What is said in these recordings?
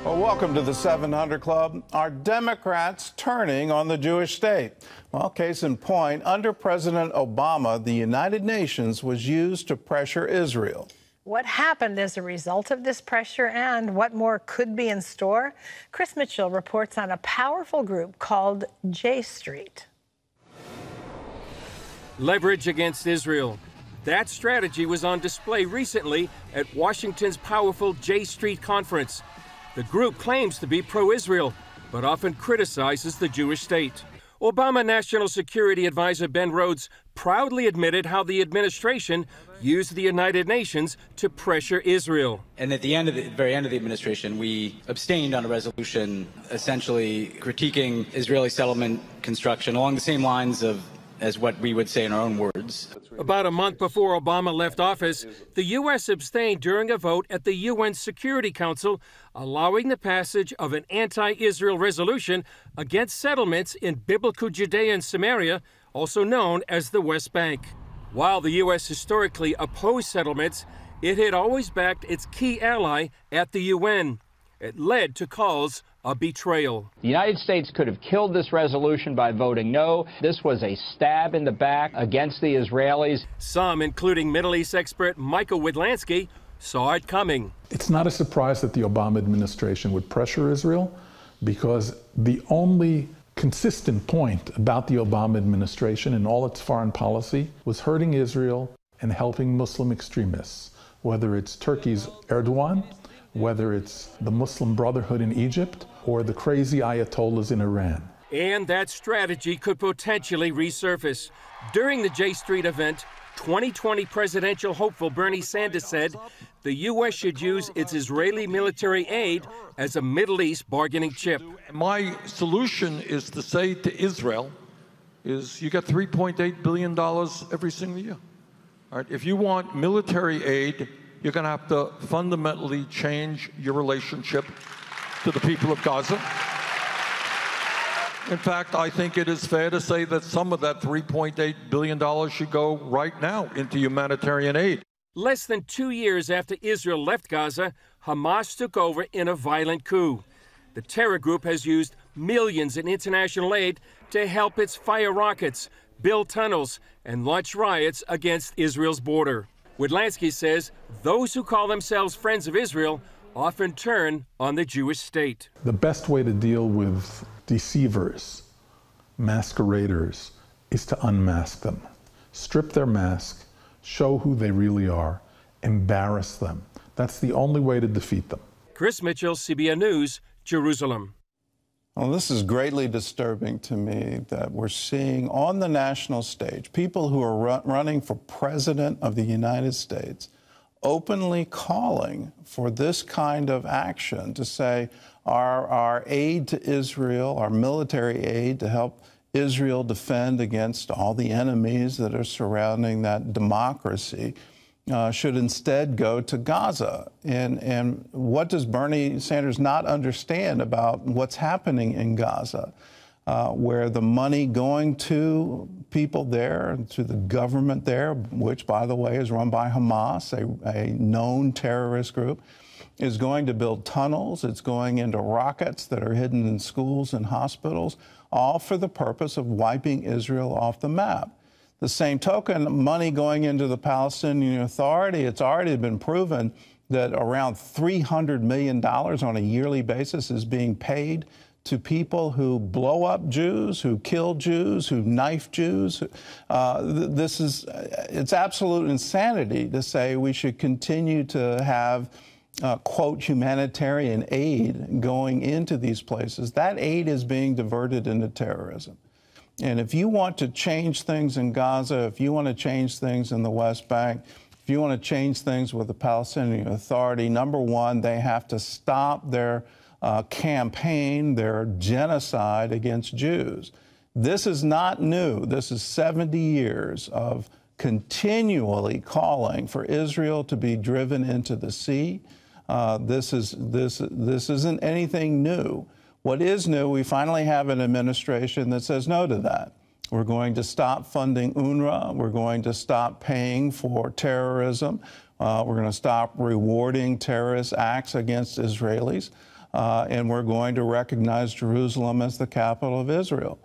Well, welcome to the 700 Club. Are Democrats turning on the Jewish state? Well, case in point, under President Obama, the United Nations was used to pressure Israel. What happened as a result of this pressure and what more could be in store? Chris Mitchell reports on a powerful group called J Street. Leverage against Israel. That strategy was on display recently at Washington's powerful J Street conference. The group claims to be pro-Israel, but often criticizes the Jewish state. Obama National Security Advisor Ben Rhodes proudly admitted how the administration used the United Nations to pressure Israel. And at the very end of the administration, we abstained on a resolution essentially critiquing Israeli settlement construction along the same lines as what we would say in our own words. About a month before Obama left office, the U.S. abstained during a vote at the UN Security Council, allowing the passage of an anti-Israel resolution against settlements in biblical Judea and Samaria, also known as the West Bank. While the U.S. historically opposed settlements, it had always backed its key ally at the UN. It led to calls of betrayal. The United States could have killed this resolution by voting no. This was a stab in the back against the Israelis. Some, including Middle East expert Michael Widlansky, saw it coming. It's not a surprise that the Obama administration would pressure Israel, because the only consistent point about the Obama administration and all its foreign policy was hurting Israel and helping Muslim extremists, whether it's Turkey's Erdogan, whether it's the Muslim Brotherhood in Egypt, or the crazy Ayatollahs in Iran. And that strategy could potentially resurface. During the J Street event, 2020 presidential hopeful Bernie Sanders said the U.S. should use its Israeli military aid as a Middle East bargaining chip. My solution is to say to Israel, you get $3.8 billion every single year. All right? If you want military aid, you're going to have to fundamentally change your relationship to the people of Gaza. In fact, I think it is fair to say that some of that $3.8 billion should go right now into humanitarian aid. Less than 2 years after Israel left Gaza, Hamas took over in a violent coup. The terror group has used millions in international aid to help its fire rockets, build tunnels, and launch riots against Israel's border. Widlansky says those who call themselves friends of Israel often turn on the Jewish state. The best way to deal with deceivers, masqueraders, is to unmask them. Strip their mask, show who they really are, embarrass them. That's the only way to defeat them. Chris Mitchell, CBN News, Jerusalem. Well, this is greatly disturbing to me that we're seeing on the national stage people who are running for president of the United States openly calling for this kind of action to say our aid to Israel, our military aid to help Israel defend against all the enemies that are surrounding that democracy should instead go to Gaza. And what does Bernie Sanders not understand about what's happening in Gaza, where the money going to people there, to the government there, which, by the way, is run by Hamas, a known terrorist group, is going to build tunnels. It's going into rockets that are hidden in schools and hospitals, all for the purpose of wiping Israel off the map. The same token, money going into the Palestinian Authority, it's already been proven that around $300 million on a yearly basis is being paid to people who blow up Jews, who kill Jews, who knife Jews. It's absolute insanity to say we should continue to have, quote, humanitarian aid going into these places. That aid is being diverted into terrorism. And if you want to change things in Gaza, if you want to change things in the West Bank, if you want to change things with the Palestinian Authority, number one, they have to stop their campaign, their genocide against Jews. This is not new. This is 70 years of continually calling for Israel to be driven into the sea. This isn't anything new. What is new, we finally have an administration that says no to that. We're going to stop funding UNRWA. We're going to stop paying for terrorism. We're going to stop rewarding terrorist acts against Israelis. and we're going to recognize Jerusalem as the capital of Israel.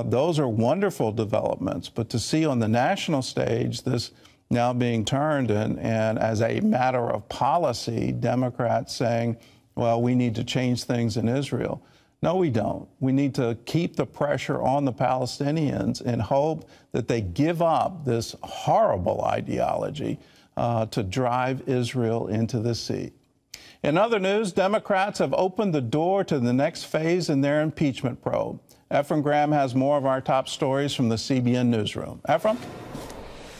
Those are wonderful developments, but to see on the national stage this now being turned and as a matter of policy, Democrats saying, well, we need to change things in Israel. No, we don't. We need to keep the pressure on the Palestinians and hope that they give up this horrible ideology to drive Israel into the sea. In other news, Democrats have opened the door to the next phase in their impeachment probe. Ephraim Graham has more of our top stories from the CBN newsroom. Ephraim?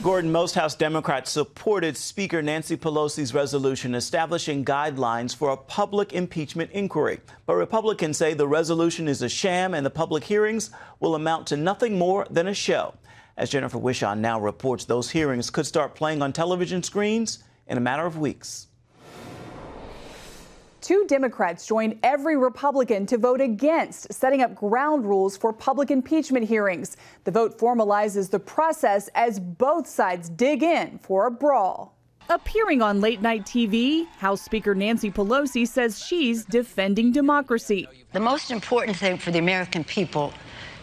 Gordon, most House Democrats supported Speaker Nancy Pelosi's resolution establishing guidelines for a public impeachment inquiry. But Republicans say the resolution is a sham and the public hearings will amount to nothing more than a show. As Jennifer Wishon now reports, those hearings could start playing on television screens in a matter of weeks. 2 Democrats joined every Republican to vote against setting up ground rules for public impeachment hearings. The vote formalizes the process as both sides dig in for a brawl. Appearing on late-night TV, House Speaker Nancy Pelosi says she's defending democracy. The most important thing for the American people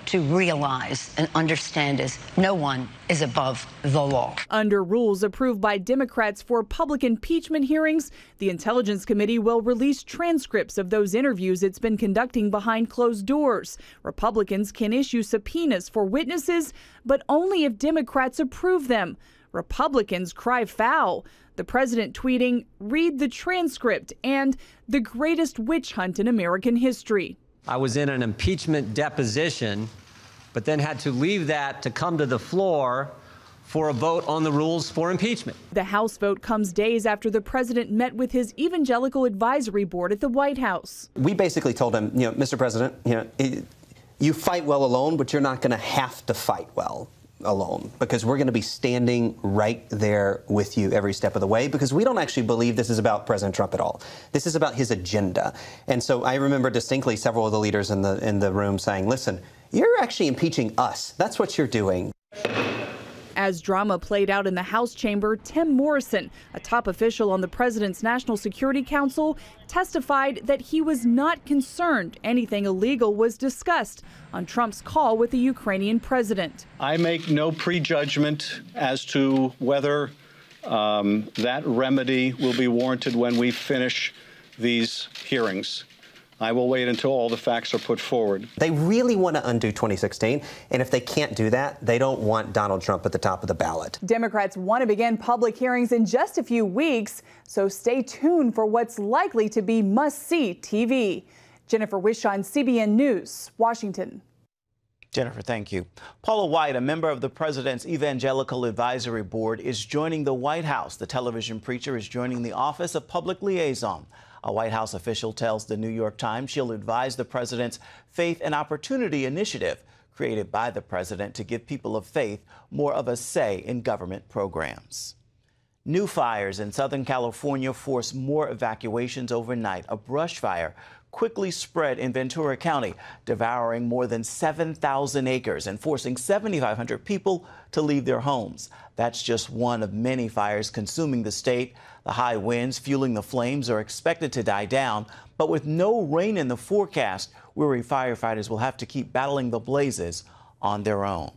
to realize and understand is no one is above the law. Under rules approved by Democrats for public impeachment hearings, the Intelligence Committee will release transcripts of those interviews it's been conducting behind closed doors. Republicans can issue subpoenas for witnesses, but only if Democrats approve them. Republicans cry foul. The president tweeting, "Read the transcript," and "the greatest witch hunt in American history." I was in an impeachment deposition, but then had to leave that to come to the floor for a vote on the rules for impeachment. The House vote comes days after the president met with his Evangelical Advisory Board at the White House. We basically told him, Mr. President, you fight well alone, but you're not going to have to fight well alone, because we're going to be standing right there with you every step of the way, because we don't actually believe this is about President Trump at all. This is about his agenda. And so I remember distinctly several of the leaders in the room saying, listen, you're actually impeaching us. That's what you're doing. As drama played out in the House chamber, Tim Morrison, a top official on the president's National Security Council, testified that he was not concerned anything illegal was discussed on Trump's call with the Ukrainian president. I make no prejudgment as to whether that remedy will be warranted when we finish these hearings. I will wait until all the facts are put forward. They really want to undo 2016, and if they can't do that, they don't want Donald Trump at the top of the ballot. Democrats want to begin public hearings in just a few weeks, so stay tuned for what's likely to be must-see TV. Jennifer Wishon, CBN News, Washington. Jennifer, thank you. Paula White, a member of the president's Evangelical Advisory Board, is joining the White House. The television preacher is joining the Office of Public Liaison. A White House official tells the New York Times she'll advise the president's Faith and Opportunity initiative, created by the president to give people of faith more of a say in government programs. New fires in Southern California force more evacuations overnight. A brush fire quickly spread in Ventura County, devouring more than 7,000 acres and forcing 7,500 people to leave their homes. That's just one of many fires consuming the state. The high winds fueling the flames are expected to die down, but with no rain in the forecast, weary firefighters will have to keep battling the blazes on their own.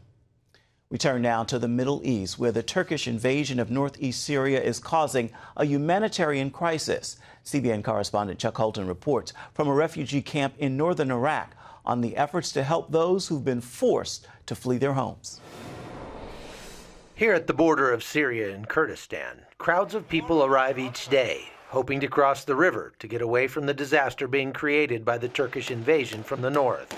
We turn now to the Middle East, where the Turkish invasion of northeast Syria is causing a humanitarian crisis. CBN correspondent Chuck Holton reports from a refugee camp in northern Iraq on the efforts to help those who've been forced to flee their homes. Here at the border of Syria and Kurdistan, crowds of people arrive each day, hoping to cross the river to get away from the disaster being created by the Turkish invasion from the north.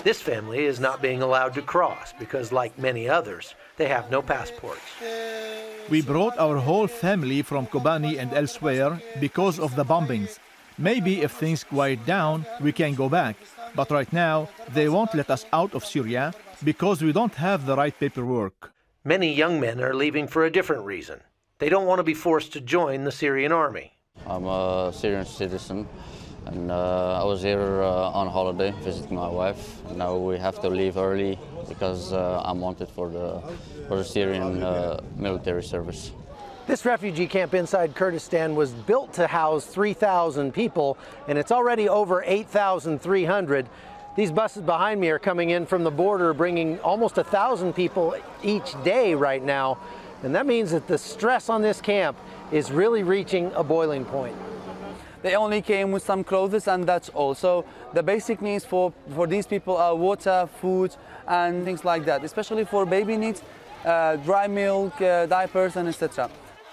This family is not being allowed to cross because, like many others, they have no passports. We brought our whole family from Kobani and elsewhere because of the bombings. Maybe if things quiet down, we can go back. But right now, they won't let us out of Syria because we don't have the right paperwork. Many young men are leaving for a different reason. They don't want to be forced to join the Syrian army. I'm a Syrian citizen, and I was here on holiday visiting my wife. Now we have to leave early because I'm wanted for the Syrian military service. This refugee camp inside Kurdistan was built to house 3,000 people, and it's already over 8,300. These buses behind me are coming in from the border, bringing almost 1,000 people each day right now. And that means that the stress on this camp is really reaching a boiling point. They only came with some clothes, and that's all. So the basic needs for these people are water, food, and things like that, especially for baby needs, dry milk, diapers, and etc.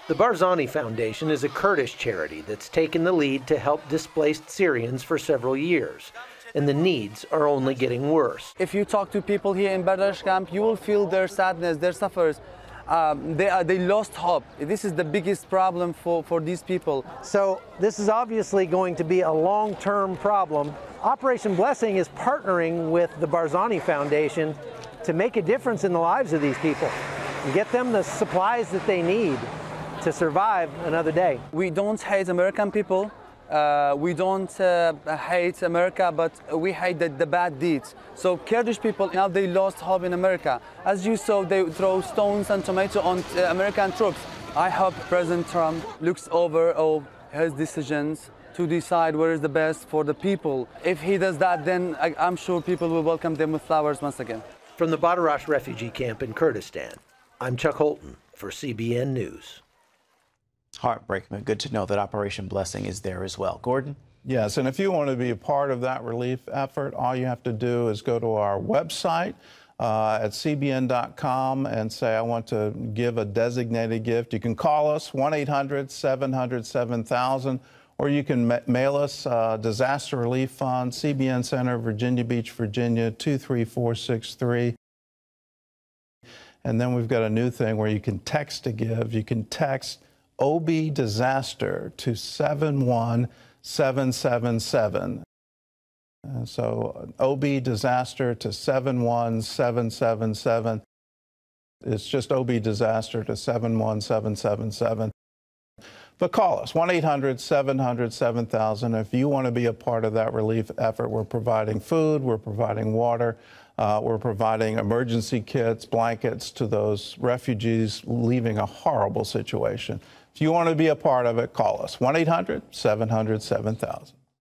The Barzani Foundation is a Kurdish charity that's taken the lead to help displaced Syrians for several years, and the needs are only getting worse. If you talk to people here in Bardash camp, you will feel their sadness, their suffers. They lost hope. This is the biggest problem for these people. So this is obviously going to be a long-term problem. Operation Blessing is partnering with the Barzani Foundation to make a difference in the lives of these people and get them the supplies that they need to survive another day. We don't hate American people. We don't hate America, but we hate the bad deeds. So Kurdish people, now they lost hope in America. As you saw, they throw stones and tomato on American troops. I hope President Trump looks over all his decisions to decide where is the best for the people. If he does that, then I'm sure people will welcome them with flowers once again. From the Badarash refugee camp in Kurdistan, I'm Chuck Holton for CBN News. Heartbreaking, but good to know that Operation Blessing is there as well. Gordon? Yes, and if you want to be a part of that relief effort, all you have to do is go to our website at cbn.com and say, I want to give a designated gift. You can call us, 1-800-700-7000, or you can mail us Disaster Relief Fund, CBN Center, Virginia Beach, Virginia, 23463. And then we've got a new thing where you can text to give. You can text OB Disaster to 71777. So OB Disaster to 71777. It's just OB Disaster to 71777. But call us, 1-800-700-7000. If you want to be a part of that relief effort, we're providing food, we're providing water, we're providing emergency kits, blankets to those refugees leaving a horrible situation. If you want to be a part of it, call us, 1-800-700-7000.